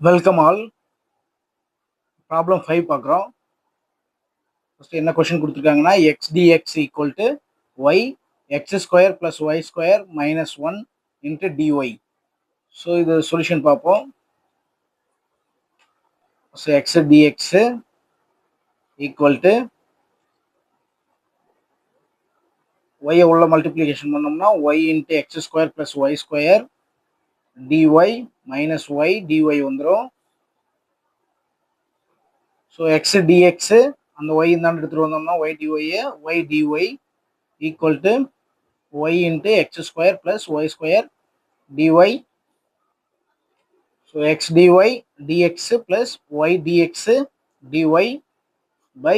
Welcome all. Problem 5 பார்க்குறோம். First என்ன question கொடுத்துருக்காங்கன்னா x dx equal to y x square plus y square minus 1 into dy. So இது solution பார்ப்போம். So x dx equal to ஒய்யை உள்ள multiplication பண்ணோம்னா y into x square plus y square dy minus y dy வந்துடும். So x dx அந்த y இந்தாண்டு எடுத்துகிட்டு வந்தோம்னா y dy equal to y into x square plus y square dy. So x dy dx plus y dx dy by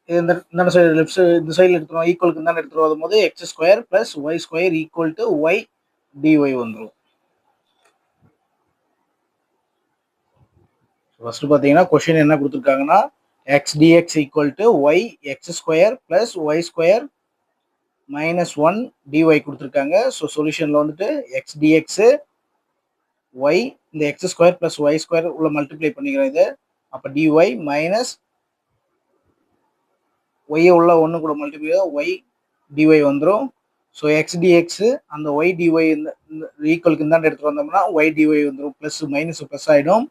இந்த side left side இந்த சைடில் எடுத்துருவோம் ஈக்குவலுக்கு தான் எடுத்துகிட்டு வரும்போது x square plus y square equal to y dy வந்துடும். First பார்த்தீங்கன்னா கொஷின் என்ன கொடுத்துருக்காங்கன்னா x dx equal to y x square plus y square minus 1 d y கொடுத்துருக்காங்க. ஸோ சொல்யூஷனில் வந்துட்டு எக்ஸ் டிஎக்ஸு ஒய் இந்த x square plus y square உள்ள multiply பண்ணிக்கிறோம் இது. அப்போ டிஒய் மைனஸ் ஒய்யை உள்ள ஒன்று கூட மல்டிப்ளை ஒய் டிஒய் வந்துடும். ஸோ எக்ஸ் டிஎக்ஸு அந்த ஒய் டிஒய் இந்த ஈக்குவலுக்கு இந்தாண்டு எடுத்துகிட்டு வந்தோம்னா ஒய் டிஒய் வந்துடும். ப்ளஸ் மைனஸ் ப்ளஸ் ஆகிடும்.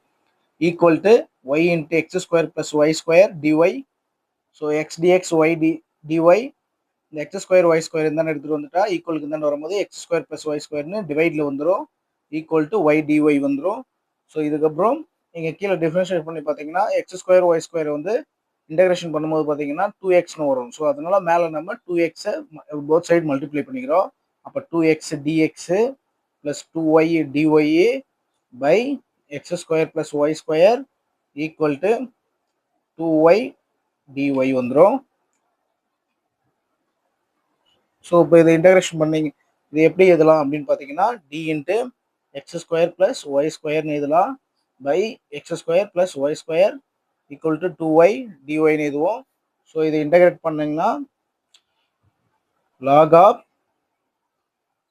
Equal to y into x square plus y square dy. So x d x y d y இந்த எக்ஸ் ஸ்கொயர் ஒய் ஸ்கொயர் இருந்தாலும் எடுத்துகிட்டு வந்துட்டா ஈக்குவலுக்கு இருந்தாண்டு வரும்போது எக்ஸ் ஸ்கொயர் ப்ளஸ் ஒய் ஸ்கொயர்னு டிவைடில் வந்துடும். ஈக்குவல் டு ஒய் டிஒய் வந்துடும். ஸோ இதுக்கப்புறம் நீங்கள் கீழே டிஃபரன்ஷியேட் பண்ணி பார்த்தீங்கன்னா எக்ஸ் ஸ்கொயர் ஒய் ஸ்கொயர் வந்து இன்டகிரேஷன் பண்ணும்போது பார்த்தீங்கன்னா 2xன்னு வரும். ஸோ அதனால மேலே நம்ம 2xை போத் சைடு மல்டிப்ளை பண்ணிக்கிறோம். அப்போ 2x d x plus 2y d y by x square plus y square equal to 2y d y வந்துடும். ஸோ இப்போ இதை இன்டகிரேஷன் பண்ணிங்க இது எப்படி எழுதலாம் அப்படின்னு பார்த்தீங்கன்னா d into x square plus y ஸ்கொயர்னு எழுதலாம் by x square plus y square equal to 2y டிஒய்னு எழுதுவோம். ஸோ இதை இன்டகிரேட் பண்ணிங்கன்னா லாக் ஆஃப்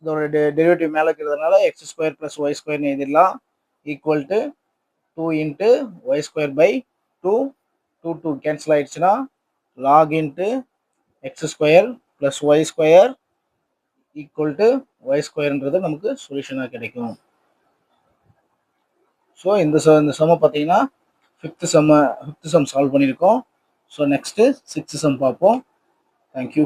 இதோட டெரிவேட்டிவ் மேலே இருக்கிறதுனால எக்ஸ் ஸ்கொயர் ப்ளஸ் ஒய் ஸ்கொயர்னு எழுதிடலாம். Equal to 2 into y square by 2 2 cancel ஆயிடுச்சுன்னா log into x square plus y square equal to y ஸ்கொயர்ன்றது நமக்கு சொல்யூஷனாக கிடைக்கும். ஸோ இந்த சம்மை பார்த்தீங்கன்னா ஃபிஃப்த்து சம் சால்வ் பண்ணியிருக்கோம். ஸோ நெக்ஸ்ட்டு 6th சம் பார்ப்போம். தேங்க்யூ.